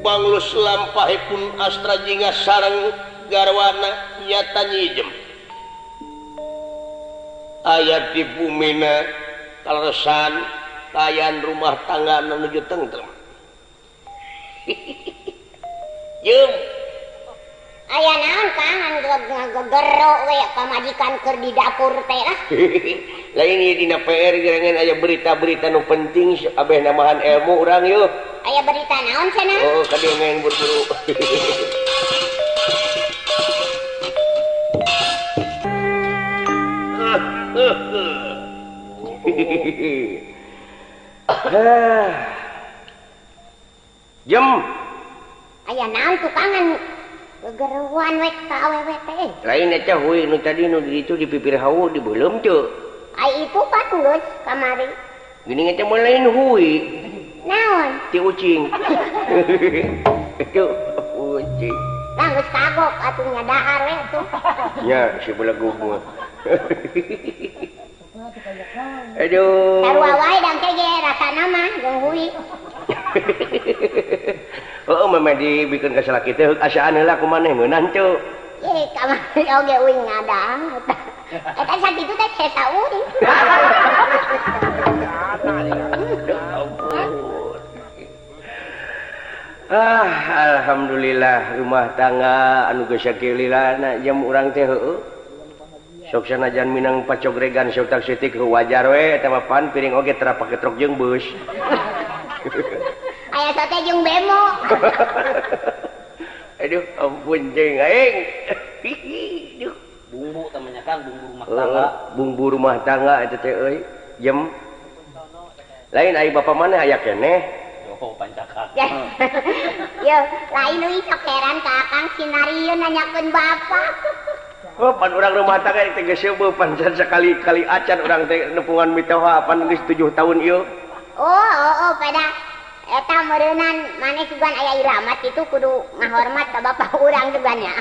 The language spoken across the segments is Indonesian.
Banglus lampahipun astra jingga sareng garwana nyata nyijem ayat di bumina kaleresan kayan rumah tangga menuju tentrem. Jem aya naon Kang ngagegero we pamajikan keur di dapur teh lah. Lain ieu dina PR gerangan aya berita-berita nu penting abeh namahan ilmu urang yeuh. Aya berita naon cenah? Oh, kadenge buru-buru. Jem Aya naon tukangan gegeruan we ka awewe teh. lain eta heuy nu tadi nu di ditu di pipir hawu di beulem teu. Ai itu pat geus kamari. Gini eta mah lain heuy. Naon? Ti ucing. Itu ucing. Lah geus kagok atuh nya dahar we tuh. Ya, si belagu mah. Aduh. Sarua wae dan teh ge rasana mah jeung heuy. Oh, memang dibikin ke salaki teh asaan heula kumaneh ngeunan teu. Ye, kamari oge uing ngadang eta. Eta sakitu teh cesa uing. Alhamdulillah rumah tangga anu geus sakililana jam urang teh heueuh. Sok sanajan minang pacogregan sautak setik wajar we eta mah pan piring oge tara pake truk jeung bus. Aya sate jeung bemo. Aduh, ampun jeung aing. Duh, bumbu tamanya Kang, bumbu rumah tangga. Bumbu rumah tangga eta teh euy. Jem. Lain ai bapa maneh aya keneh. Oh, pancakak. Yo, lain euy sok heran ka Akang sinario nanyakeun bapak. Oh, pan urang rumah tangga teh geus seubeuh pancen sakali-kali acan urang teh nepungan mitoha pan geus 7 tahun ieu. Oh, pada eta meureunan maneh sugan aya iramat itu kudu ngahormat ka bapak urang juga nya.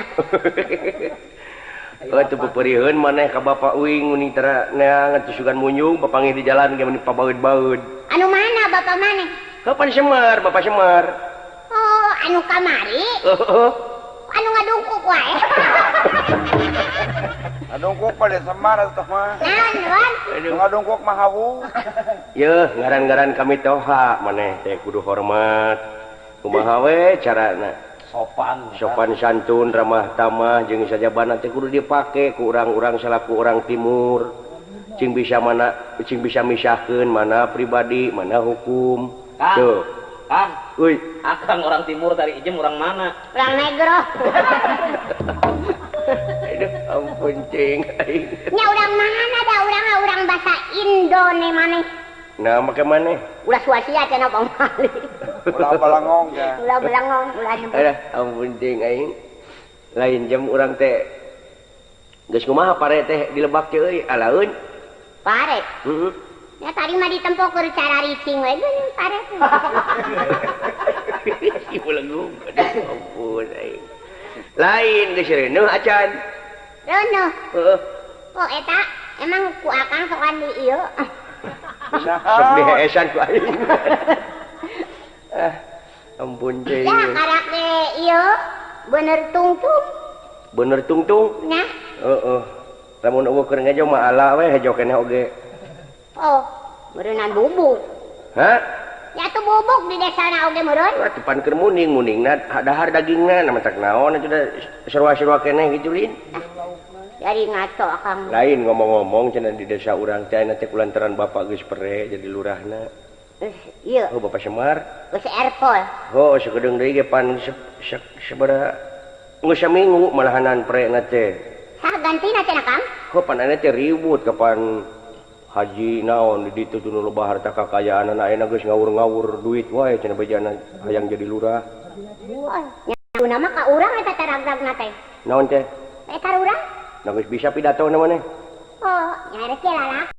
Oh, teu peperieun maneh ka bapak uing uning tara ngeus sugan munyung papangih di jalan ge mun pabaeud-baeud. Anu mana bapak maneh? Kapan Semar, Bapak Semar? Oh, anu kamari? Anu ngadungkuk wae. Ngadungkuk pada Semar atuh mah. Naon? Ngadungkuk mah hawu. Yeuh, ngaran-ngaran kami toha maneh teh kudu hormat. Kumaha we carana? Sopan santun, ramah tamah jeung sajabana teh kudu dipake ku urang-urang salaku urang timur. Cing bisa misahkeun mana pribadi, mana hukum. Tuh. Kang. Uy, Akang orang timur dari Ijem orang mana? Urang negro. Aduh, ampun cing. Nya urang mana da urang bahasa Indo ne maneh. Nah, make maneh? Ulah suasia cenah pamali. Ulah balangong ya. Ulah belangong, ulah nyebut. Aduh, ampun cing aing. Lain jam urang teh geus kumaha pare teh di Lebak teh euy, alaeun. Pare. Heeh. Ya tadi mah ditempo keur cara ricing we geuning pare. Si belagu. Aduh, ampun aing. Lain geus reueuh acan. Reueuh. Heeh. Oh eta emang ku Akang sokan di ieu. Sok diheesan ku aing. Ampun cing. Ya karak ge ieu bener tungtung. Bener tungtung? Nah. Heeh. Lamun eueuh keur ngejo mah ala we hejo keneh oge. Oh, meureunan bubuk. Hah? Ya tuh bubuk di desana oge meureun. Wah, tepan keur muningna dahar dagingna na matak naon atuh da sarua-sarua keneh gitu lin. Jadi ngaco Akang. Lain ngomong-ngomong cenah di desa urang teh aya teh kulantaran bapak geus pere jadi lurahna. Ieu. Oh, Bapak Semar. Geus erpol. Oh, sakedeung deui ge pan sabaraha geus saminggu malahanan prena teh. Sah gantina cenah Kang? Kok pan aya teh ribut kapan haji naon di ditu nu loba harta kakayaan ayeuna geus ngawur-ngawur duit wae cenah bejana hayang jadi lurah. Nyaduna mah ka urang eta taragragna teh. Naon teh? Eta urang? Da geus bisa pidatona maneh. Oh, nyari ke lalaki.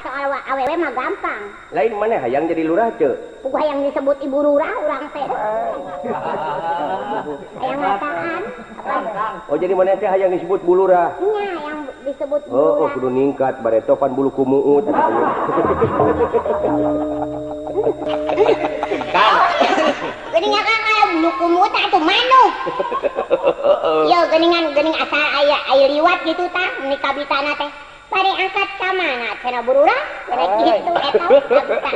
Soal awewe mah gampang. Lain maneh hayang jadi lurah teu? Puguh yang disebut ibu lurah urang teh. Hayang ngataan. Oh, jadi maneh teh hayang disebut bulurah. Nya yang disebut Oh, buluran. kudu ningkat baretopan bulu kumuut. Geuningan kalau bulu kumut atuh manuk. Yo geuning asal aya liwat gitu tah mun kabitana teh. Bari angkat ka mana cenah burura? Bari kitu eta kabita.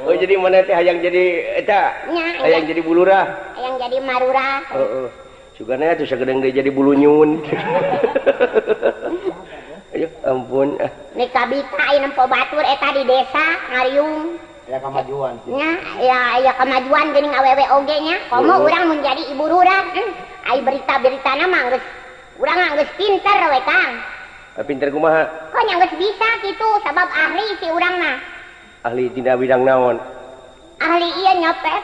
Oh jadi mana teh hayang jadi eta? Nya, Hayang jadi bulurah. Hayang jadi marura. Heeh. Sugana atuh sagedeng deui jadi bulu nyun. Ayo ampun. Ni kabita aya nempo batur eta di desa ngariung. Ya kemajuan. Nya, ya kemajuan geuning awewe oge nya. Komo urang mun jadi ibu rura. Ai berita-beritana mah geus urang geus pinter we Kang. Pinter kumaha? Kok nya geus bisa kitu sabab ahli si urang mah. Ahli tina bidang naon? Ahli ieu nyopet.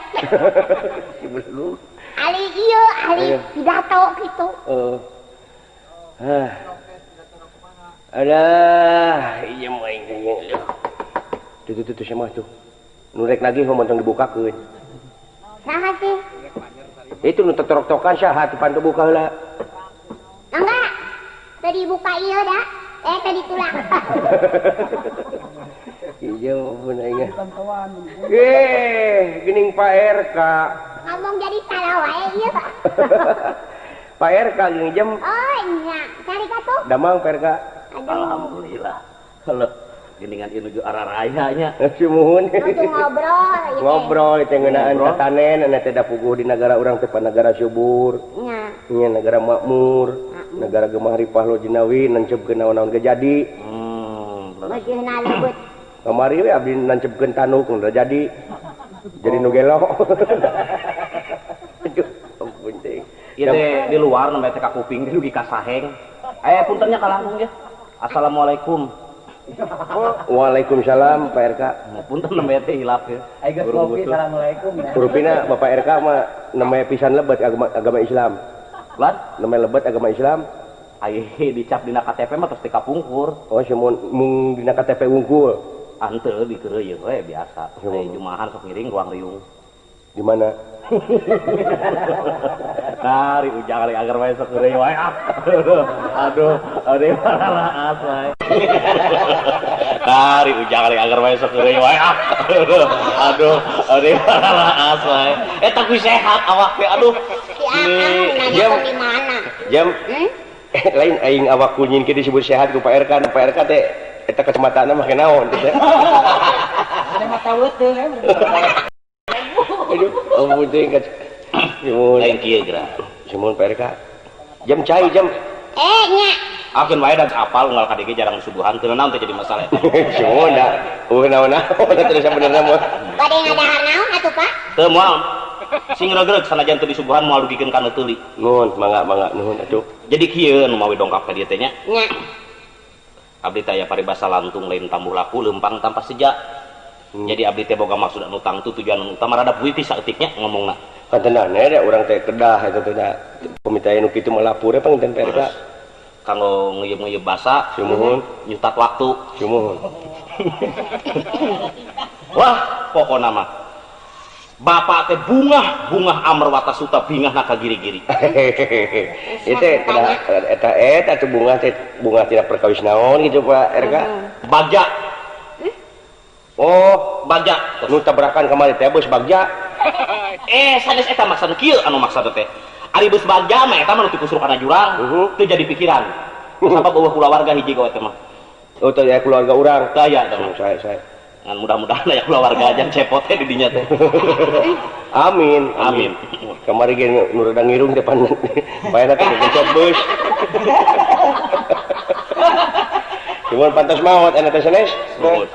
Si bulu. ahli pidato gitu. Ada iya main kayaknya. Tuh sama tuh. Nurek lagi ngomong dibukakeun. Saha sih? Itu nu tetorok-tokan saha ti pantu buka heula. Enggak. Tadi buka ieu da. Tadi tulang. Iya mun aing. Geuning Pak RK. Ngomong jadi salah wae ieu. Pak RK geuning jam. Oh iya, cari katuh. Damang Pak RK. Alhamdulillah. Kalau geuningan ieu nuju arah rayanya. Sumuhun. Kudu ngobrol ieu. Ngobrol teh ngeunaan tatanen anu teh da puguh di negara urang teh negara subur. Nya. Nya negara makmur. Negara gemah ripah lo jinawi nancepkeun naon-naon ge jadi. Wajihna lebeut. Kamari we abdi nancepkeun tanuk udah jadi. Jadi nu gelo. Aduh, ampun teh. Ieu teh di luar nembe teh ka kuping di ka saheng. Puntennya ka langkung ge. Assalamualaikum. Waalaikumsalam Pak RK. Punten nembe teh hilap ge. Aigeus kopi assalamualaikum. Rupina Bapak RK mah namanya pisan lebat agama Islam. Lan Namanya lebat agama Islam. aya dicap dina KTP mah terus teh kapungkur. Oh semun mung dina KTP wungkul. Anteu dikereuyeun we biasa. Aya jumahan sok ngiring ruang riung. Di mana? Nari ujang kali agar wae sok ngiring wae. Aduh, ade paraas wae. Nari ujang kali agar wae sok ngiring wae. Aduh, ade paraas wae. Eta kuy sehat awak teh aduh. Nanya di mana? Jam. Lain aing awak kunyin ke disebut sehat ku Pak RK. Pak RK teh eta kacamataana mah kenaon teh. Ada mata weteu Aduh, ampun teh kac. Lain kieu geura. Semun Pak RK. Jam cai jam. Nya. Akeun wae dan apal unggal ka dieu jarang subuhan teu naon teh jadi masalah. Semun da. Naon-naon terus sabenerna mah. Bade ngadahar naon atuh Pak? Teu moal. Sing regreg sanajan teu disubuhan moal dugikeun kana teuli. Nuhun, mangga nuhun atuh. Jadi kieu nu mawi dongkap ka dieu teh nya. Nya. Abdi teh aya paribasa lantung lain tambuh laku leumpang tanpa sejak. Jadi abdi teh boga maksud anu tangtu tujuan anu utama rada puitis saeutiknya ngomongna. Kantenan da urang teh kedah eta teh da. Pemitayan nu kitu mah lapur panginten PRK. Kanggo ngeuyeub-ngeuyeub basa, Sumuhun, nyutat waktu. sumuhun. Wah, pokona mah Bapak teh bungah amerwata suta bingah na kagiri-giri. Itu eta tuh bunga tidak perkawis naon gitu Pak RK. Bagja. Oh, bagja. nu tabrakan kemarin teh bos bagja. Sanes eta maksudna kieu anu maksudna teh. Ari beus bagja mah eta mah nu dikusur kana jurang, teu jadi pikiran. Sabab eueuh kulawarga hiji goe teh mah. Oh, teh ya keluarga urang. Daya teh mah. Saya. Ngan mudah-mudahan aya keluarga aja cepot teh di dinya teh. Amin. Kemarin ge nu rada ngirung teh pan. Bayana teh kencet bus. Cuman pantas maot ena teh sanes. Cuman.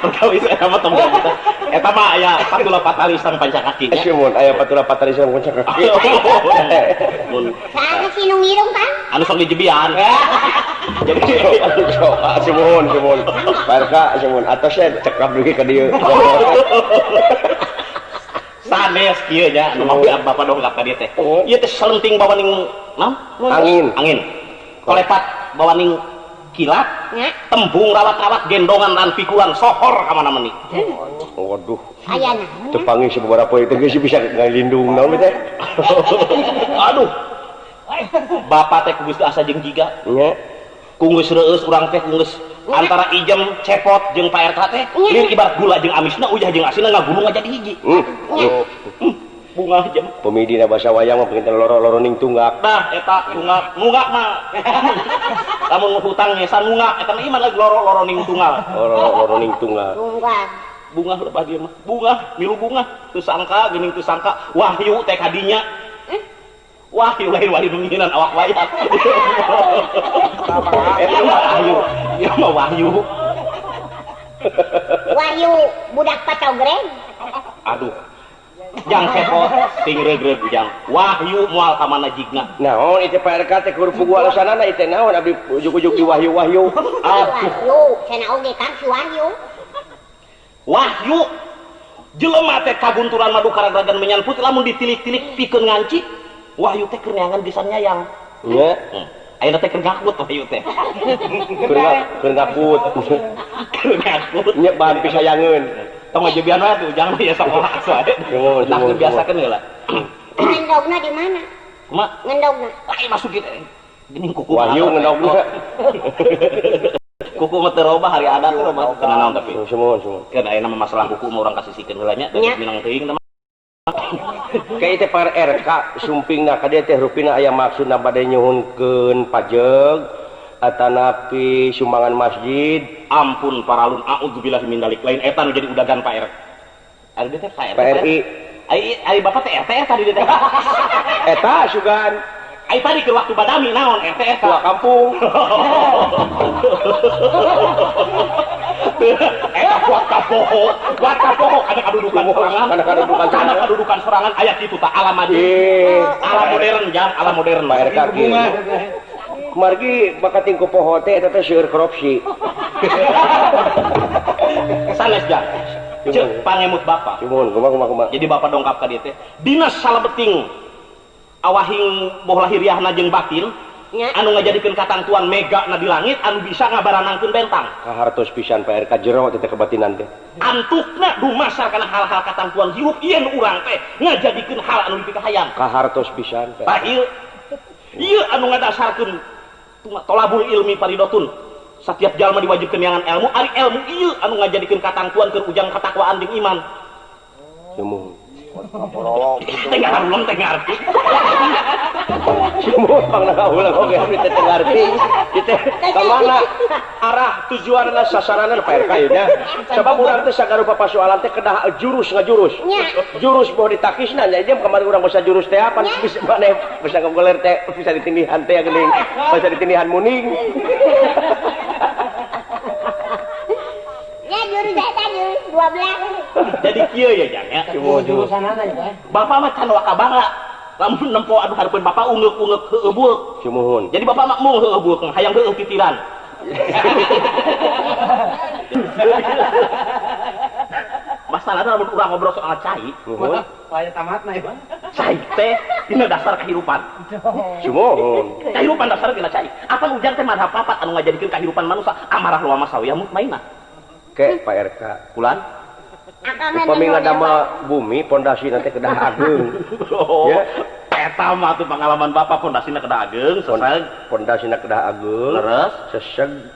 Perkawis eta mah tong kita. Eta mah aya patula patali sang pancakaki nya. Cuman aya patula patali sang pancakaki. Mun Saha sih nu ngirung Kang? anu sok dijebian. Jadi Cuman. Parka cuman atasnya cekap deui ka dieu. Sanes kieu nya anu mah Bapak dongkap ka dieu teh. Ieu teh selenting bawa ning naon? Angin. Kolepat bawa ning kilat. Tembung rawat-rawat gendongan lan pikulan sohor ka mana-mani. Waduh. Aya naon? Teu panggih sababaraha poe teh geus bisa ngalindung naon teh. Aduh. Bapak teh kugus asa jeung jiga. Nya. Kunggus reueus urang teh kunggus antara ijem cepot jeung Pak RK teh lieu ibarat gula jeung amisna uyah jeung asinna ngagulung jadi hiji. Bunga jem. Pemidina bahasa wayang mah pengen loro-loro ning tunggak. Nah eta tunggak nunggak mah. Lamun hutang ngesan nunggak eta mah iman lagi loro-loro ning tunggal. Loro ning tunggal. Tunggal. Bunga lebah dia mah. Bunga, milu bunga. Teu sangka geuning teu sangka wahyu teh kadinya. Wahyu lain wahyu nunginan awak wayang. Eta mah wahyu. Ieu mah wahyu. Wahyu budak pacogreng. Aduh. Jang kepo ting regreg jang. Wahyu moal ka mana jigna. Naon itu Pak RK teh kudu pugu alasanana itu naon abdi ujug-ujug di wahyu-wahyu. Wahyu, cenah oge kan si Wahyu. Wahyu jelema teh kagunturan madu karagagan menyan putih lamun ditilik-tilik pikeun nganci. Wahyu teh keur neangan bisa nyayang. Nya. Ayeuna teh keur ngakut Wahyu teh. Keur ngakut. Keur ngakut. Nya bahan pisayangeun. Tong jebian wae tuh jangan ya sakola sae. Nah biasakeun heula. Ngendogna di mana? Kumaha? Ngendogna. Ai masukin geuning kuku. Wahyu ngendogna. Kuku mah teu robah hari adat teh robah teu naon tapi. Semua. Keun ayeuna mah masalah kuku mah urang kasisikeun heula nya dari Minang teuing teh. Kayak itu Pak RK sumpingna ka dieu teh rupina aya maksudna bade nyuhunkeun pajeg atanapi sumbangan masjid. Ampun paralun a'udzubillahi min dzalik lain eta nu jadi udagan Pak RK. Ari teh Pak RI. Ai bapak teh RT tadi teh. Eta sugan. Ai tadi ke waktu badami naon RT Tua kampung. Eta kuat kapoho ada kedudukan serangan. Ada kedudukan serangan ayat itu tak ala maju. Ala modern jang, ala modern Pak RK kieu. Margi bakating ku poho teh eta teh seueur korupsi. Sanes jang. Ceuk pangemut bapak. Cumun kumaha. Jadi bapak dongkap ka dieu teh. Dinas salebeting awahing boh lahiriahna jeung batin anu ngajadikeun katantuan mega na di langit anu bisa ngabaranangkeun bentang. Kahartos pisan Pak RK jero teh kebatinan teh. Antukna dumasar kana hal-hal katantuan hirup ieu nu urang teh ngajadikeun hal anu dipikahayang. Kahartos pisan Pak. Tah ieu anu ngadasarkeun tolabul ilmi paridotun. Setiap jalma diwajibkeun neangan ilmu, ari ilmu ieu anu ngajadikeun katantuan keur ujang katakwaan jeung iman. Cumun. Teh ngarulem teh ngarti. Cumun pangna kaulah oge abdi teh ngarti. Kita ka mana arah tujuanna sasaranna Pak RK ieu nya. Sabab urang teh sagarupa pasoalan teh kedah jurus ngajurus. Jurus boh ditakisna nya jeung kamari urang basa jurus teh apa bisa maneh bisa ngogoler teh bisa ditindihan teh geuning. Bisa ditindihan muning. Ya jurus eta jurus 12. Jadi kieu ya jang ya. Jurusanana ya. Bapak mah can waka bangga. Lamun nempo aduh hareupeun bapak ungeuk-ungeuk heueuh bueuk. Cumuhun. Jadi bapak mah mung heueuh bueuk, hayang heueuh titiran. Masalahna lamun urang ngobrol soal cai, Lain tamatna ya. cai teh dina dasar kehidupan. Cumuhun. Kehidupan dasar dina cai. Apa ujang teh madhab papat anu ngajadikeun kehidupan manusia amarah lu masawiyah mutmainah. Ke Pak RK. Kulan Upami ngadama bumi pondasi nanti kedah ageung. ya eta mah tuh pengalaman bapak pondasina kedah ageung seseg Pondasina kedah ageung. leres Seseg.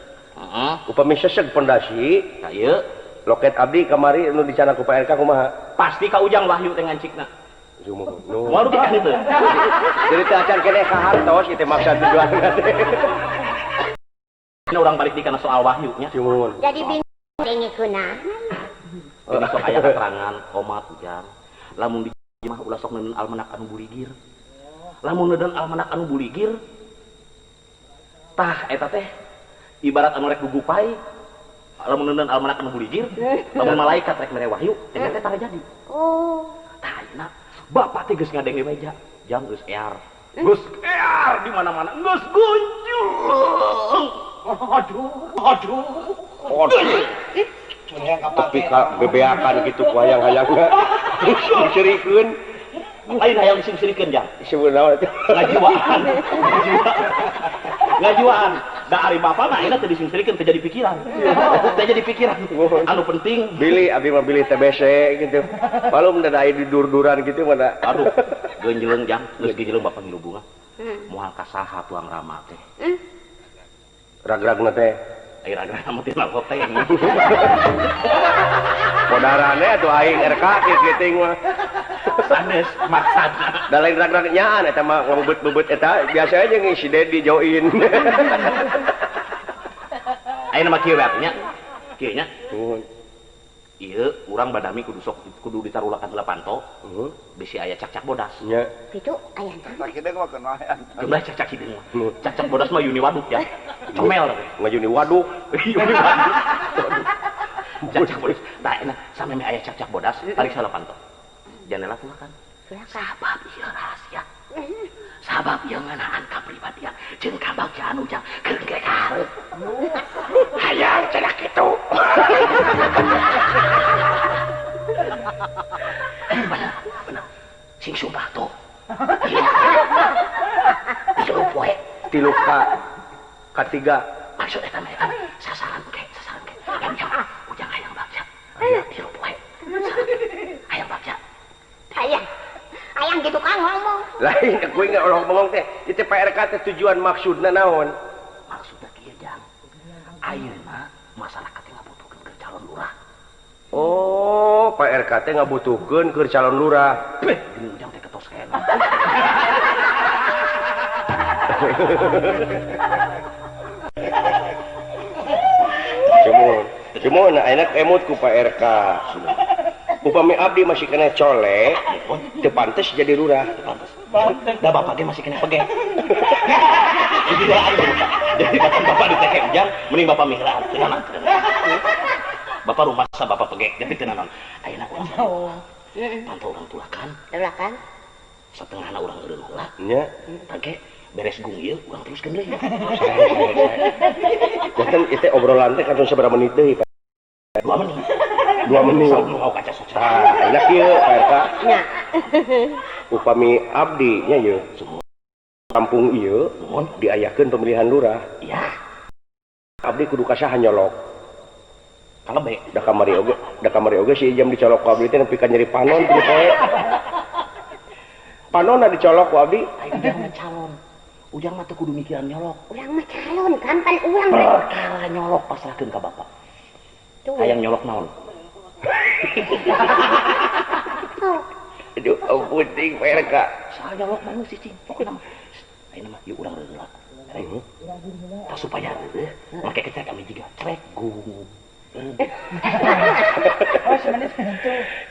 Upami seseg pondasi. ieu Loket abdi kamari anu dicana ku Pak RK kumaha? pasti ka ujang wahyu teh ngancikna. Cumuhun. Waduh kan itu. Jadi teh acan keneh kahartos ieu teh maksud tujuanna teh. Urang balik di kana soal wahyu nya. Cumuhun. Jadi bingung ngikunaha. Jadi sok aya keterangan komat ujang. Lamun di mah ulah sok neuneun almanak anu buligir. Lamun neuneun almanak anu buligir tah eta teh ibarat anu rek gugupai. Lamun neuneun almanak anu buligir, lamun malaikat rek mere wahyu, eta teh tara jadi. Oh. Tah ayeuna bapak teh geus ngadeng di meja, jang geus ear. Geus ear di mana-mana, geus gunjung. Aduh. Tapi ka bebeakan gitu ku hayang-hayangna. Diserikeun. Lain hayang disim-sirikeun jang. Sebenarnya itu ngajuaan da ari bapak mah ayeuna teu disim-sirikeun teu jadi pikiran. Teu jadi pikiran. Anu penting Billy abdi mah Billy TBC gitu. Palum da aya di dur-duran gitu mah da. aduh geunjleung jang geus geunjleung bapak ngilu bunga. Moal ka saha tuang Rama teh? Rag-ragna teh. Ai rag-rag mah teh nalho teh. Podarane atuh aing RK kiting mah. Sanes maksana. Da lain rag-rag nyaan eta mah ngabubut-bubut eta biasa aja ngisi Dedi join. Ayeuna mah kieu nya. Kieu nya. Iya, urang badami kudu ditarulakan Lepanto. Bisi aya cak-cak bodas. Nya. Kitu aya tah. Tak kideung mah kenaean. Jumlah cak-cak hideung mah. Cak-cak bodas mah Yuni Waduk ya. Comel tapi. Ngajuni waduk. Yuni Waduk. Cak-cak bodas. Tah enak sampe aya cak-cak bodas tarik sa Lepanto. Janela tulakan. Sabab ieu rahasia. Sabab ieu ngeunaan kapribadian jeung kabagjaan ujang keur gegar. Hayang cenah kitu. Benar. Sing sumpah tuh. Tilu poe. Tilu katiga. Maksud eta mah sasaran ke. Ujang hayang bagja. Tilu poe. Hayang bagja. Hayang gitu kan ngomong. Lain gue enggak orang ngomong teh. Itu PRK teh tujuan maksudna naon? Maksudna kieu jang. Ayeuna masyarakat yang ngabutuhkeun ke calon lurah. Oh, PRK teh ngabutuhkeun ke calon lurah. Beh, gini ujang teh ketos kena. Cuman enak emot ku PRK. Upami abdi masih kena colek, teu pantes jadi lurah. Da bapak ge masih kena pege. Jadi bapak diteke ujang, mending bapak mihrab. Tenang. Bapak rumah sa bapak pege, jadi tenang. Ayeuna urang. Pantau urang tulakan. Tulakan. Setengahna urang eureun heula. Nya. Page beres gung ieu urang teruskeun deui. Jangan itu obrolan teh kan sabaraha menit deui, Pak. 2 menit. 2 menit. Mau kaca soca. Tah, enak ieu PRK. Nya. Upami abdi nya ieu. Kampung ieu diayakeun pemilihan lurah. Iya. Abdi kudu kasaha nyolok. Kalebe. Da kamari oge si jam dicolok ku abdi teh nepi ka nyeri panon teh poe. Panonna dicolok ku abdi. Ujang mah calon. Ujang mah teu kudu mikiran nyolok. Urang mah calon kan pan urang. Perkara nyolok pasrahkeun ka bapak. Hayang nyolok naon? Aduh, penting PRK. Soal nyolok mah sih cing. Pokona mah ayeuna mah ieu urang reula. Tak supaya make kecek kami juga trek gung.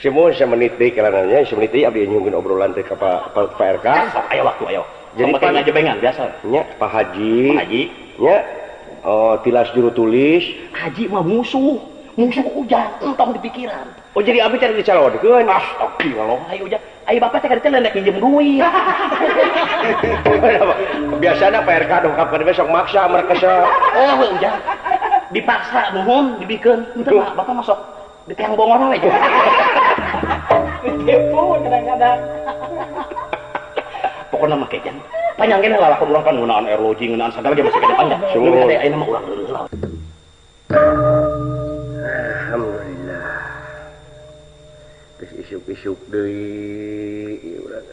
Semua semenit deui kalanannya, semenit deui abdi nyungkeun obrolan teh ka PRK. Aya waktu ayo. Jadi pakai ngajebengan biasa. Nya Pak Haji. Haji. Nya tilas juru tulis. Haji mah musuh ujang, entong di pikiran. Oh jadi abdi cari dicalonkeun. Astagfirullah, ayo ujang. Ayo bapak teh kadang lendek minjem duit. Biasana PRK dongkap ka besok maksa mereka We ujang. Dipaksa nuhun dibikeun. Henteu mah bapak masuk di tiang bongor we. Ditipu kadang-kadang. Pokoknya mah kejan. Panjangkeun lalakon urang kan ngeunaan air lodging, ngeunaan sagala ge masih kada panjang. Sungguh teh ayeuna mah urang heula. Alhamdulillah. Geus isuk-isuk deui urang.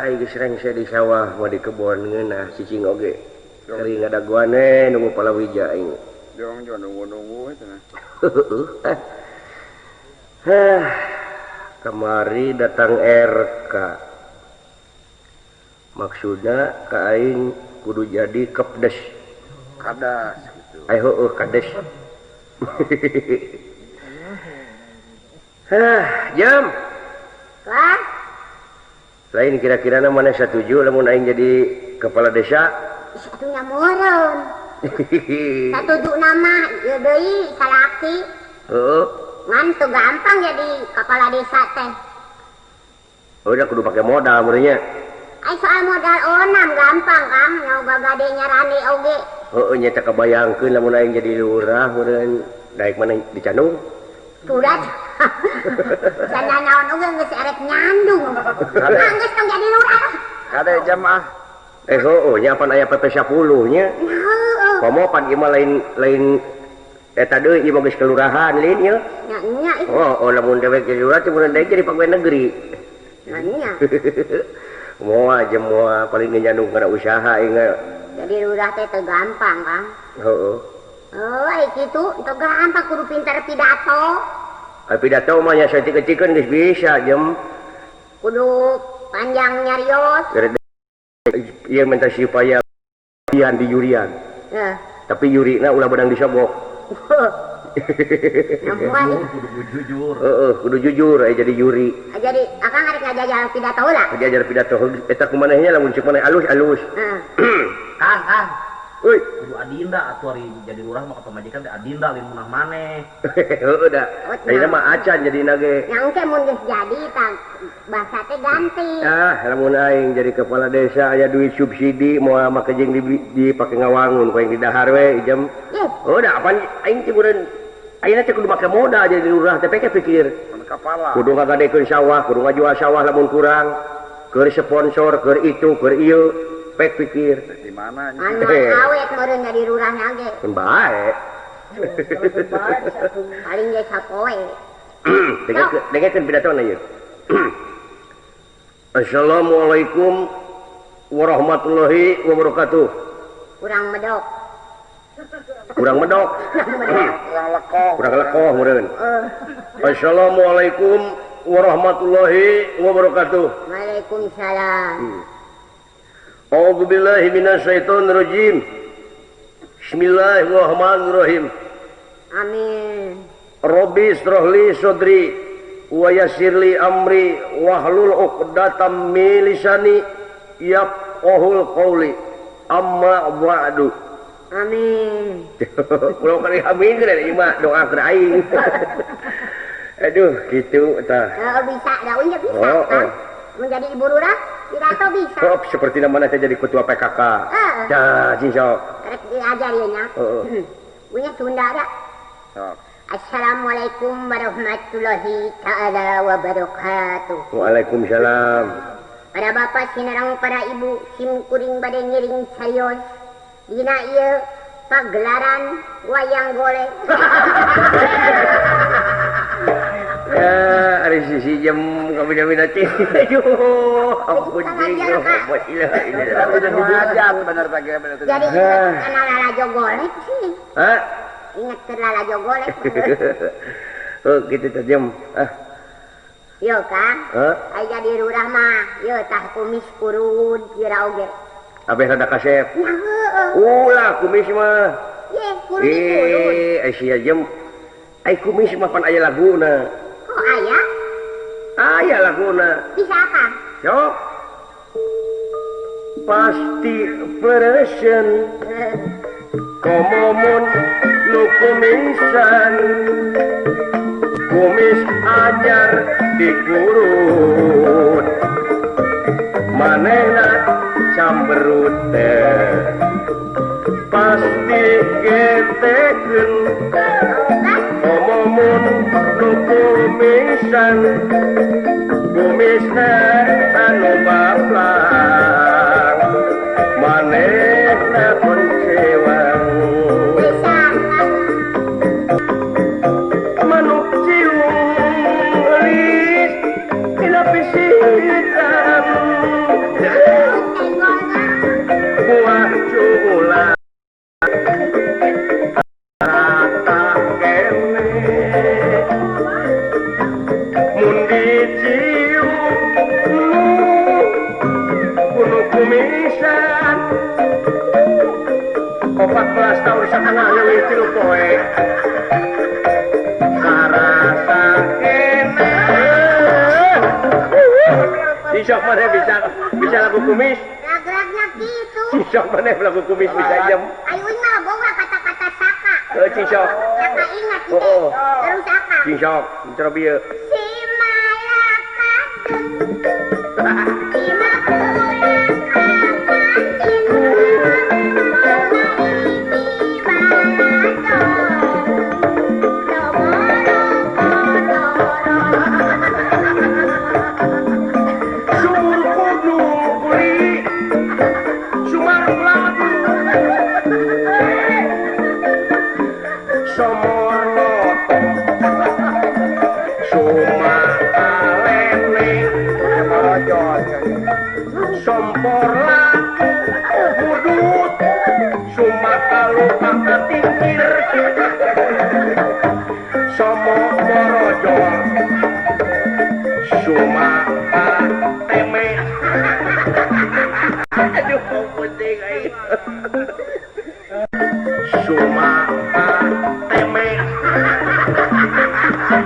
Ai geus rengse di sawah mah di kebon ngeunah cicing oge. Kering ngadaguane nunggu palawija aing. Jong nunggu-nunggu eta nah. Kemari datang RK. Maksudnya ka aing kudu jadi kepdes. Kadas gitu. Ayo kades. Jam. Wah, Lain kira-kira mana setuju lamun aing jadi kepala desa? satunya moron. Satuju nama ieu deui salaki. Heeh. Ngan teu gampang jadi kepala desa teh. Udah kudu pakai modal meureunnya. Ai soal modal onam gampang Kang, nyoba gade nyarani oge. Heeh nya teh kabayangkeun lamun aing jadi lurah meureun daek mana di Candung. Tudat. Sana naon oge geus erek nyandung. Geus tong jadi lurah. Kada jamaah. Heeh nya pan aya PP 10 nya. Heeh. Komo pan ieu mah lain eta deui ieu mah geus kelurahan lain ieu. Nya itu. Oh lamun dewek jadi lurah teh mun daek jadi pegawai negeri. Nanya. Moal paling nyandung kana usaha ingat. Jadi lurah teh teu gampang, Kang. Heeh. Oh, ai kitu teu gampang kudu pintar pidato. Pidato mah nya saeutik-eutikeun geus bisa, Jem. Kudu panjang nyarios. Ieu minta supaya pian di yurian. Tapi yurina ulah bedang disobok. Nampai. Kudu jujur. Kudu jujur jadi yuri. Jadi akang arek ngajajar pidato heula. Ngajajar pidato eta kumanehnya lamun cek maneh alus-alus. Kang. Euy, Kudu adinda atuh ari jadi lurah mah kata majikan teh adinda lain munah maneh. heuh da. Ayeuna mah acan jadina ge. Yang teh mun geus jadi tah bahasa teh ganti. Lamun aing jadi kepala desa aya duit subsidi moal make jeung dipake ngawangun ku yang di dahar we Jem. Da apaan aing teh bureun ayeuna teh kudu make modal jadi lurah teh pikir. Kepala. Kudu ngagadekeun sawah, kudu ngajual sawah lamun kurang. Keur sponsor, keur itu, keur ieu, pek pikir. Di mana? Anu awet meureun jadi lurahna ge. Bae. Paling ge sapoe. Dengekeun pidatona ieu. Assalamualaikum warahmatullahi wabarakatuh. Kurang medok. Kurang medok. Kurang lekoh meureun. Assalamualaikum warahmatullahi wabarakatuh. Waalaikumsalam. A'udzu billahi minasyaitonir rajim. Bismillahirrahmanirrahim. Amin. Rabbi shrahli sadri wa yassirli amri wahlul 'uqdatam min lisani yafqahul qawli. Amma ba'du. Amin. Ulah kali amin geus ieu mah doa keur aing. Aduh, gitu tah. Bisa, daun ya bisa kan? Menjadi ibu lurah, pidato bisa. Seperti namanya saya jadi ketua PKK. Dah, insya Rek diajarinya. Punya Sunda ada. Assalamualaikum warahmatullahi ta'ala wabarakatuh. Waalaikumsalam. Para bapak sinarang para ibu sim kuring bade ngiring carios. Dina ieu pagelaran wayang golek. Ada sisi jam kami cing. Aduh, ampun cing. Jadi ingat lala jogolek sih. Hah? Ingat lala jogolek. Oh, gitu teh jam. Yo Kang. Ai jadi lurah mah, yo tah kumis kurud kira oge. Abeh rada kasep. Ulah kumis mah. Ye, kurud. Sia jam. Ai kumis mah pan aya laguna. Oh aya? Aya laguna. Bisa apa? Sok. Pasti peresen. Komomun nu kumisan. Kumis anyar dikurut. Manehna camberut teh. Pasti getekeun. Komomun nu kumisan. Kumisna anu baplang. Manehna koncewang. Manuk cium gelis dina pisitan. Buah culang rata kene. Mun dicium kuno kumisan. 14 tahun satengah leuwih 3 poe. Karasa kene. Isok maneh bisa lagu kumis. Lag-lagnya gitu. Isok maneh lagu kumis bisa jam. Ayo mah bawa kata-kata saka. Cisok. Saka ingat nih. Terus apa? Cisok, coba ieu. Si malaikat. Si angkat tingkir somo borojo suma teme aduh penting ai suma teme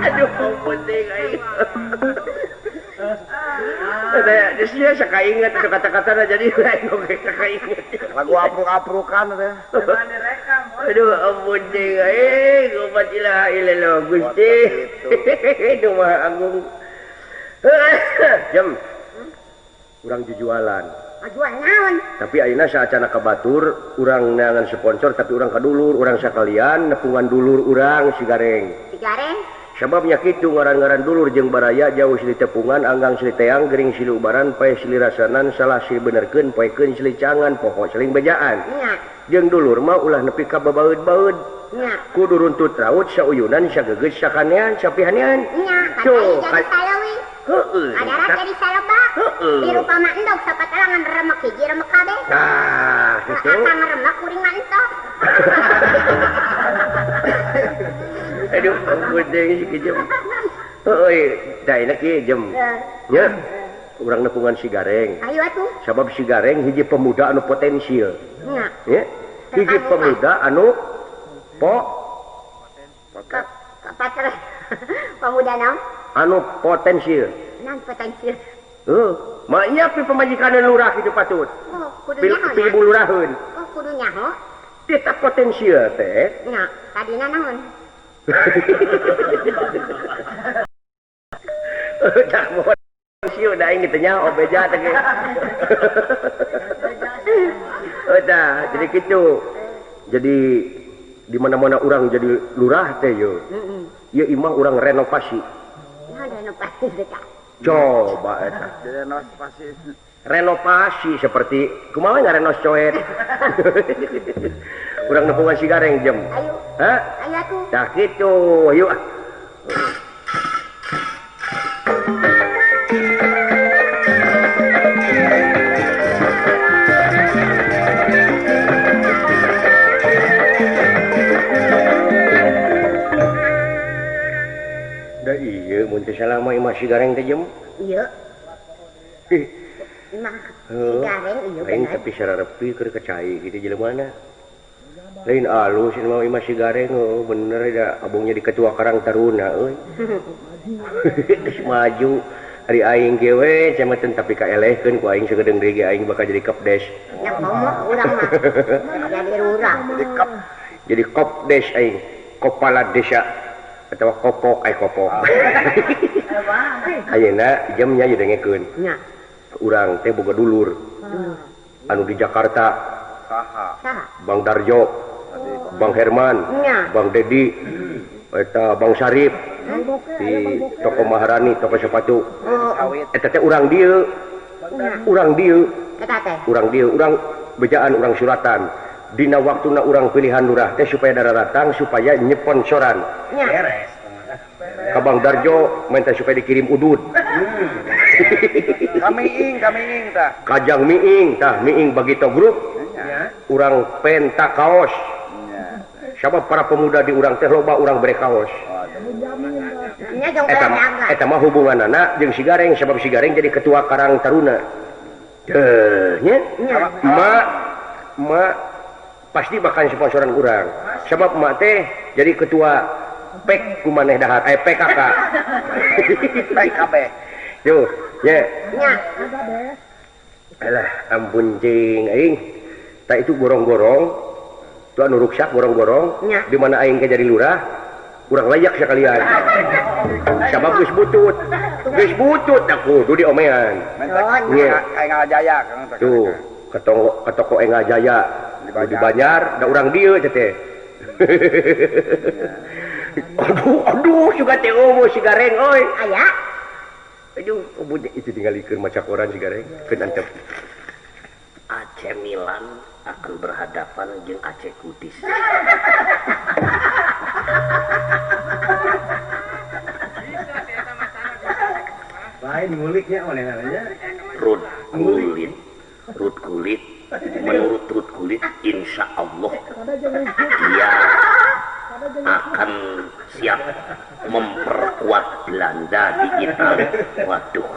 aduh penting ai ada dia saka ingat itu kata-kata jadi lain oke saka ingat Lagu apruk-aprukan teh. aduh ampun deh gobat ilaha illallah Gusti itu mah agung jam urang jujualan jual naon tapi ayeuna saacana kabatur urang neangan sponsor tapi urang kadulur urang sakalian nepungan dulur urang Sigareng sababnya kitu ngaran-ngaran dulur jeung baraya jauh silih tepungan anggang silih teang gering silih ubaran pae silih rasanan salah silih benerkeun paekeun silih cangan pokok silih bejaan jeung dulur mah ulah nepi ka babaeud-baeud kudu runtut raut sauyunan sagegeus sakanean sapihanean tuh heeh ada jadi saloba di rupama endog sapatalangan remek hiji remek kabeh nah kitu akang remek kuring mah entok aduh gede si jem oi da enak ieu jem nya urang nepungan Sigareng ayo atuh sabab Sigareng hiji pemuda anu potensial nya ya hiji pemuda anu pacar pemuda naon anu potensial nan potensial maknya pi pemajikan lurah kitu patut kudu nyaho pi luraheun kudu nyaho kita potensial teh nya tadina naon tak mau siu dah ingin tanya obeja teh udah jadi gitu jadi di mana-mana orang jadi lurah teh yo ya imah orang renovasi renovasi dekat coba eta renovasi seperti kumaha ngarenos coet urang nepungan Sigareng jem ayo hah ayo atuh tah kitu yuk da iya mun teh salama imah Sigareng teh jem iya imah Sigareng iya lain tapi sararepi keur kecai gitu jelemana lain alus mau imah Sigareng bener da abungnya di ketua Karang Taruna euy geus maju ari aing ge we cameun tapi kaelehkeun ku aing sagedeng deui aing bakal jadi kopdes nya ngomong urang mah jadi urang jadi kopdes aing kepala desa atau kopok kopok ayeuna jamnya ieu dengekeun nya urang teh boga dulur anu di Jakarta saha Bang Darjo Bang Herman Bang Dedi eta Bang Sarip di toko Maharani toko sepatu eta teh urang dieu eta teh urang bejaan urang suratan dina waktuna urang pilihan lurah teh supaya datang supaya nyeponsoran beres ka Bang Darjo minta supaya dikirim udud Kami ing tah. Kajang miing tah miing bagito grup urang penta kaos sabab para pemuda di urang teh loba urang bere kaos eta mah hubunganana jeung Sigareng sabab Sigareng jadi ketua Karang Taruna nya ma pasti bakal sponsoran urang sabab emak teh jadi ketua PEK kumaneh dahar PKK PKB yo nya alah ampun cing aing tak itu gorong-gorong tu anu ruksak gorong-gorong di mana aing ke jadi lurah urang layak sekalian sabab geus butut aku kudu diomean Nya aing ngajaya tuh ke toko Enga Jaya di Banjar da urang dieu teh aduh juga teh Sigareng euy aya aduh itu tinggalikeun maca koran Sigareng keun antep AC Milan akan berhadapan jeung AC Kutis lain nguliknya mana namanya Rut kulit menurut Rut kulit kulit, insya Allah dia akan siap memperkuat Belanda di Italia. Waduh.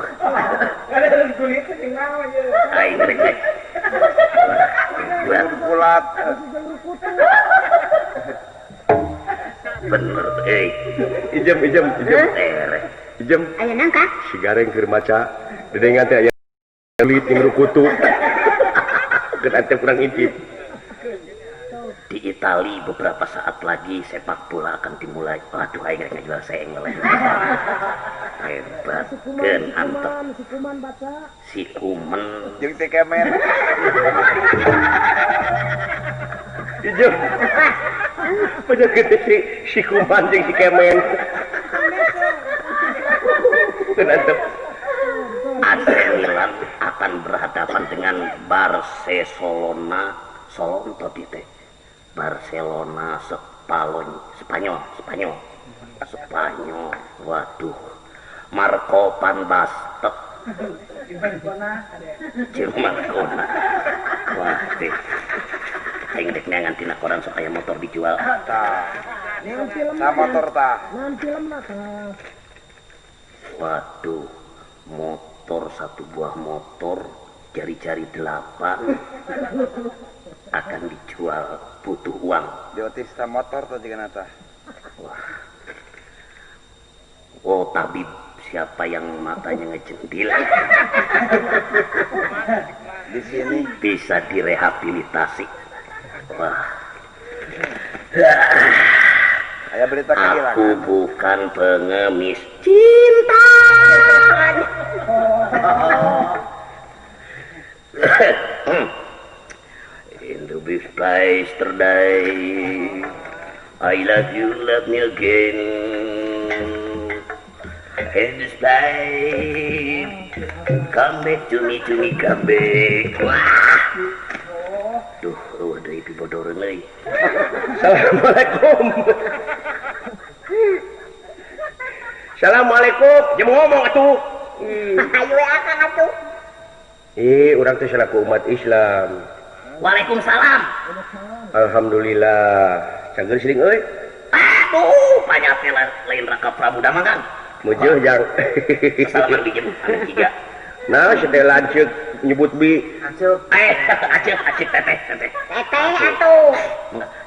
Aing rek. Bulat. Bener, Ijem. Ijem. Ayo nangka. Si Gareng keur maca, dedengan teh aya kulit yang rukutu. Keur ante kurang intip. Di Itali beberapa saat lagi sepak bola akan dimulai. Waduh, aing rek ngajual saeng lah. Hebat. Keun antep. Si Kuman Jeung teh kemen. Ijem. Pada gede si Kuman jeung si Kemen. Tenantep. AC Milan akan berhadapan dengan Barcelona. Solon tadi teh. Barcelona Spanyol. Waduh. Marco Van Basten. Jeung Marcona. Wah, teh. Aing rek neangan tina koran supaya motor dijual. Tah. Sa motor tah. Waduh, motor, satu buah motor, jari-jari 8 akan dijual, butuh uang. Diotis ta motor tuh jeung tah. Wah. Oh, tabib siapa yang matanya ngejendil? Di sini Bisa direhabilitasi. Wah. aya berita Aku kehilangan. bukan pengemis cinta. In the big place today, I love you, love me again. In this place, come back to me, come back. Wah. Duh, ada ipi bodoran lagi. Assalamualaikum. Assalamualaikum. Jeung ngomong atuh. Ayo akang atuh. Urang teh selaku umat Islam. Waalaikumsalam. Alhamdulillah. Cager sering euy. Aduh, panyatnya lain Raka Prabu Damangan. Mujeuh jang. Salaman bikin anu 3. Nah, sedih lanceuk nyebut bi. Acil teteh. Teteh atuh.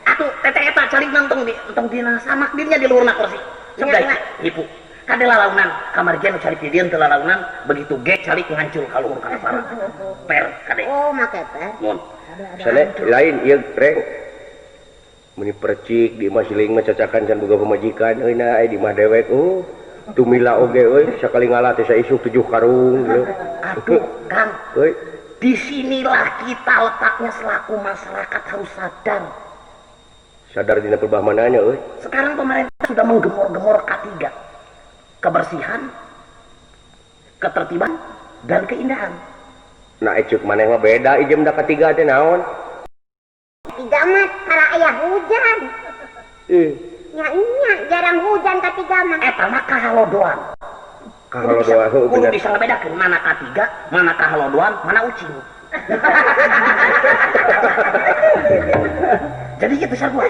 Atuh teteh eta cari nantong dina samak dirnya di luarna kursi. Sebelah ibu. Kade lalaunan kamar gen cari pidian teu lalaunan begitu ge cari ngancul ka luhur kana para. Per kade. Oh, make per. Mun. Sana lain ieu reng. Muni percik di mah siling mah cacakan can boga pamajikan euy na di mah dewek. Tumila oge euy sakali ngalah teh saisuk 7 karung gitu. Aduh, Kang. Euy, Disinilah kita letaknya selaku masyarakat harus sadar. sadar dina perbah mananya euy. Sekarang pemerintah sudah menggemor-gemor K3. Kebersihan, ketertiban, dan keindahan. Nah, ecuk maneh mah beda ijem da katiga teh naon? Tiga mah para ayah hujan. Ya iya, jarang hujan ketiga mah. Eta mah kahalodoan. Kahalodoan heuh Kudu bener. bisa ngebedakeun mana K3, mana kahalodoan, mana ucing. Jadi gitu sarua.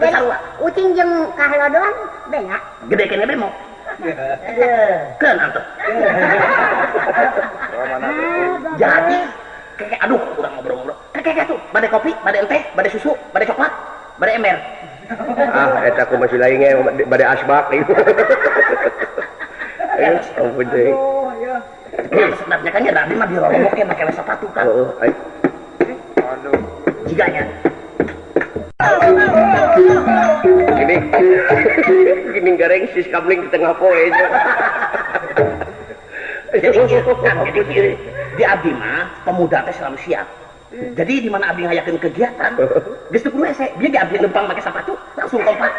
Jadi ucing jeung kahalodoan beda. Gede kene bemo. Keun antep. Jadi kayak aduh kurang ngobrol-ngobrol. Kayak tuh, badai kopi, badai teh, badai susu, badai coklat, badai ember. Eta aku masih lain ge bade asbak ieu. Ampun deui. Sebenarnya kan ya tadi mah diroloboknya pakai sepatu kan. Heeh, ai. Aduh. Jiganya. Gini gareng sis kabling di tengah poe. Jadi kan jadi di abdi mah pemuda teh selalu siap. Jadi di mana abdi ngayakeun kegiatan, geus teu kudu hese, dia di abdi lempang make sepatu, langsung kompak.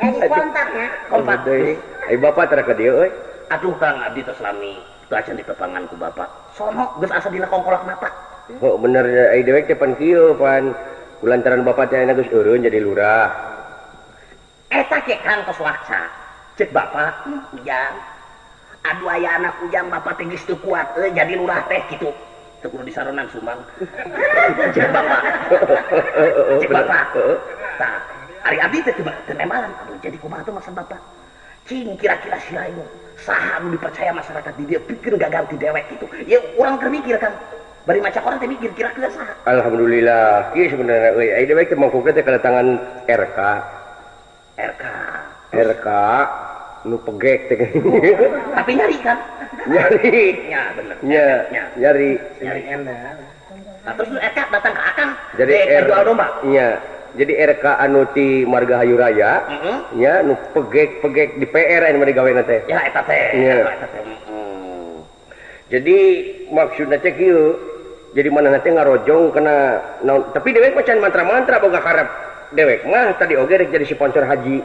Jadi kontaknya. Kompak. Ai bapak tara ka dieu euy. Aduh Kang abdi teh selami teu acan ditepangan ku bapak. Sono geus asa dina kongkolak mata. Oh bener ai dewek teh pan kieu pan kulantaran bapak teh ayeuna geus eureun jadi lurah. Eta ke Kang tos waksa. Cek bapak, ujang. Aduh aya anak ujang bapak teh geus teu kuat jadi lurah teh kitu. teu kudu disaronan sumbang. Cek bapak. Cek bapak. Tah, ari abdi teh teu nembalan. Aduh, jadi kumaha tuh maksud bapak? Cing kira-kira si Raino saha nu dipercaya masyarakat di dia pikir gak ganti dewek itu. Ya urang keur mikir kan. Bari macak orang teh mikir kira-kira saha. Alhamdulillah. Ieu sebenarnya euy, ai dewek teh mangkukna teh kedatangan RK. RK nu pegek teh. Tapi nyari kan? Nyari. Ya bener. Nyari. Nyari enak. Nah, terus RK datang ke Akang. Jadi jual domba. Iya. Jadi RK anu ti Margahayu Raya, nya nu pegek di PR anu digawena teh. Ya eta teh. Nya. Jadi maksudna teh kieu, jadi manehna teh ngarojong kena naon, tapi dewek macan mantra-mantra boga karep. Dewek mah tadi oge rek jadi sponsor haji.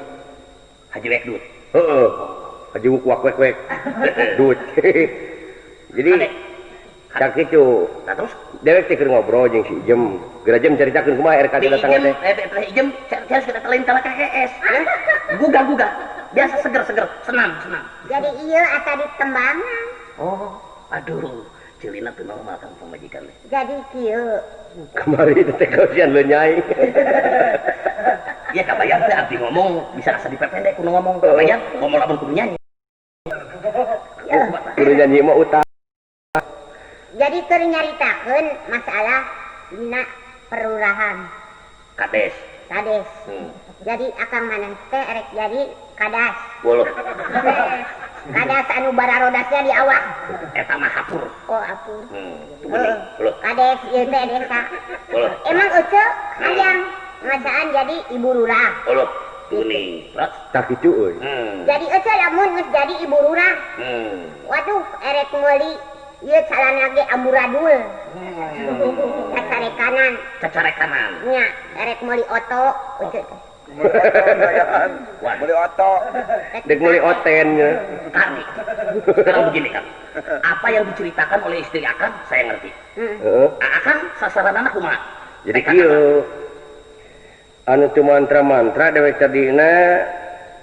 Haji Wekdut. Heeh. Haji wak-wek. Dut. Jadi cak kitu. Nah terus dewek teh keur ngobrol jeung si Ijem. Geura Jem caritakeun kumaha RK datangna teh. Ijem harus kita telain ka KS. Gugah. Biasa seger, senam. Jadi iya asa ditembangan. Oh, aduh. Celina teu normal kan pamajikan teh. Jadi kieu. Kemari teh kausian lenyai. Ya kabayang teh abdi ngomong bisa asa dipependek kudu ngomong. Kabayang ngomong lamun kudu nyanyi. Kudu nyanyi mah utang. Jadi keur nyaritakeun masalah dina perurahan. Kades. Jadi akang maneh teh erek jadi kadas. Boloh. Kadas anu bara rodasnya di awak. Eta mah hapur. Oh, apur. Boloh. Kades ieu teh desa. Boloh. Emang euceuk hayang ngasaan jadi ibu lurah. Boloh. Kuning. Terus Tak kitu euy. Jadi euceuk lamun geus jadi ibu lurah. Waduh, erek meuli ieu calana ge amburadul. Cacare kanan. Nya, erek meuli oto euceuk. Beli oto. Dek meuli oten nya. Kami. Sekarang begini kan. Apa yang diceritakan oleh istri Akang saya ngerti. Heeh. Akang sasaranana kumaha? Jadi kieu anu teu mantra-mantra dewek tadina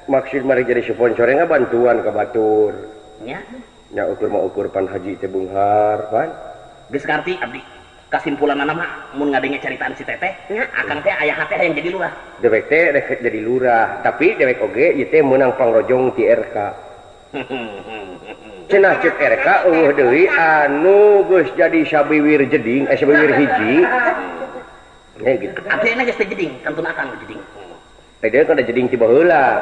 maksud mari jadi sponsornya bantuan ka batur. Nya. Nya ukur pan haji teh beunghar pan. Geus ngarti abdi. Kasimpulanana mah mun ngadenge caritaan si Teteh, Akang teh aya hate hayang jadi lurah. Dewek teh rek jadi lurah, tapi dewek oge ieu teh meunang pangrojong ti RK. Cenah ceuk RK eueuh deui anu geus jadi sabiwir jeding, sabiwir hiji. Ya gitu. Abdi na geus teh jeding, kantun Akang jeding. Dewek kada jeding ti baheula.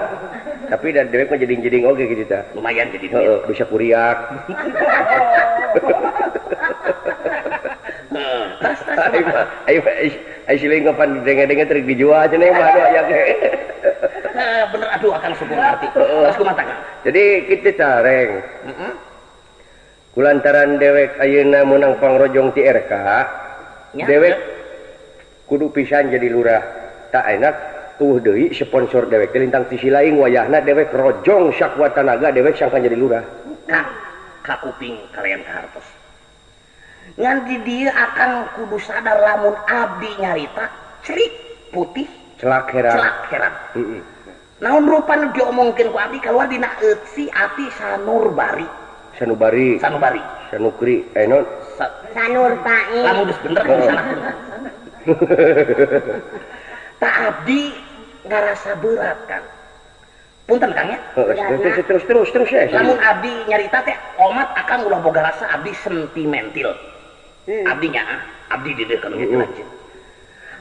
Tapi da dewek mah jeding-jeding oge kitu tah. Lumayan jadi duit. Heeh, bisa kuriak. Ayo siling kapan dengen-dengen terik dijual aja nih mah aya ge. Bener aduh Akang syukur ngerti. Terus kumaha Kang? Jadi kitu careng. Kulantaran dewek ayeuna meunang pangrojong ti RK, dewek kudu pisan jadi lurah. Tak enak deui sponsor dewek teh lintang sisi lain wayahna dewek rojong sakwa tanaga dewek sangkan jadi lurah. Kang, ka kuping kalian ka hartos. Ngan di dieu Akang kudu sadar lamun abdi nyarita cerik putih Celak heran. Naon rupan diomongkeun ku abdi kaluar dina eusi ati Sanurbari. Sanubari. Sanukri. Non. Sanurpai. Lamun geus bener ku sana. Tak abdi ngarasa berat kan. Punten Kang ya. Terus ya. Lamun abdi nyarita teh omat Akang ulah boga rasa abdi sentimental. Abdinya abdi di dieu kana gitu lanjut.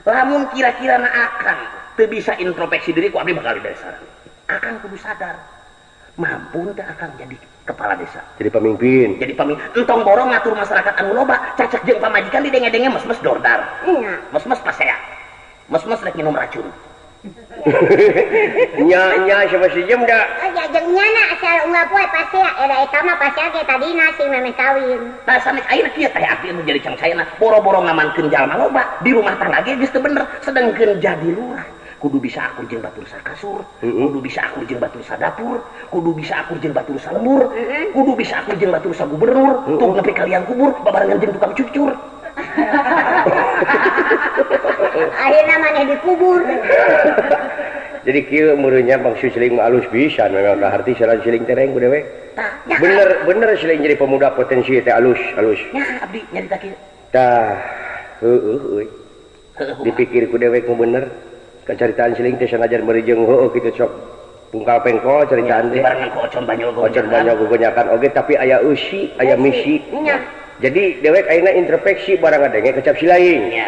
Lamun kira-kira na Akang teu bisa introspeksi diri ku abdi bakal dari saran. Akang kudu sadar. Mampu teh Akang jadi kepala desa. Jadi pemimpin. Entong borong ngatur masyarakat anu loba, cacak jeung pamajikan didenge-denge mes-mes dordar. Iya. Mes-mes pasea. Mes-mes rek minum racun. Nya sama si Jem da. Ya jeung nyana asal unggal poe pasti era eta mah pasti ge tadina si memeh kawin. Tah sanes ayeuna kieu teh abdi anu jadi cangcaina boro-boro ngamankeun jalma loba di rumah tangga ge geus teu bener sedengkeun jadi lurah. Kudu bisa akur jeung batur sakasur, kudu bisa akur jeung batur sadapur, kudu bisa akur jeung batur salembur, kudu bisa akur jeung batur sagubernur, tuh nepi kalian kubur babarengan jeung tukang cucur. Akhirnya maneh dikubur. Jadi kieu meureunnya Bang Siling mah alus pisan memang kaharti saran Siling tereng ku dewek. Bener siling jadi pemuda potensi teh alus. Nya abdi nyarita kieu. tah dipikirku dewek mau bener keceritaan siling teh sanajan meuri jeung kitu sok pungkal pengkol ceritaan teh barengan ku ocon banyogo banyakan oge tapi aya eusi aya misi jadi dewek ayeuna introspeksi barang ngadenge kecap silaing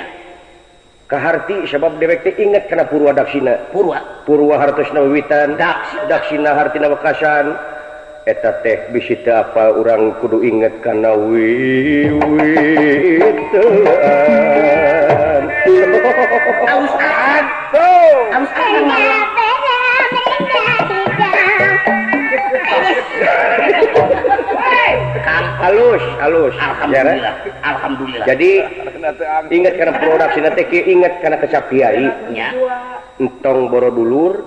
kaharti sabab dewek teh inget kana purwa daksina purwa hartosna wiwitan daksina hartina wekasan eta teh bisi teu apa urang kudu inget kana wiwitan halus alhamdulillah jadi ingat karena produksi nanti ingat karena kecap kiai entong Borodulur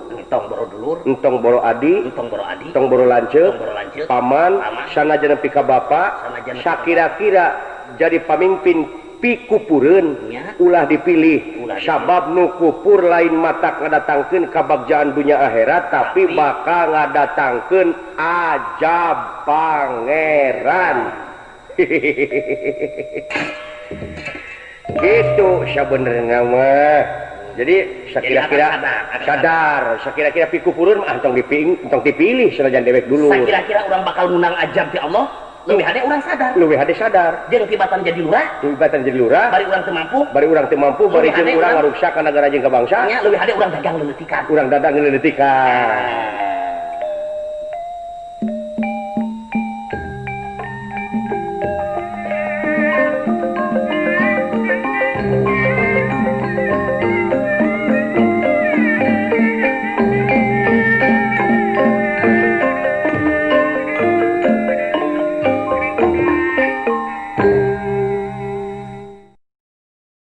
entong Boro Adi entong Boro Lanceuk paman sanajan nepi ka bapa sakira-kira jadi pamimpin pikupureun ulah dipilih sabab nu kupur lain matak ngadatangkeun kabagjaan dunia akhirat tapi bakal ngadatangkeun ajab pangeran gitu sabenerna mah jadi sakira-kira sadar sakira-kira pikupureun mah entong dipilih sanajan dewek dulu sakira-kira urang bakal menang ajab ti Allah lebih hade urang sadar jeung tibatan jadi lurah bari urang teu mampu bari jeung urang ngaruksa ka nagara jeung ka bangsa nya lebih hade urang dagang leuletikan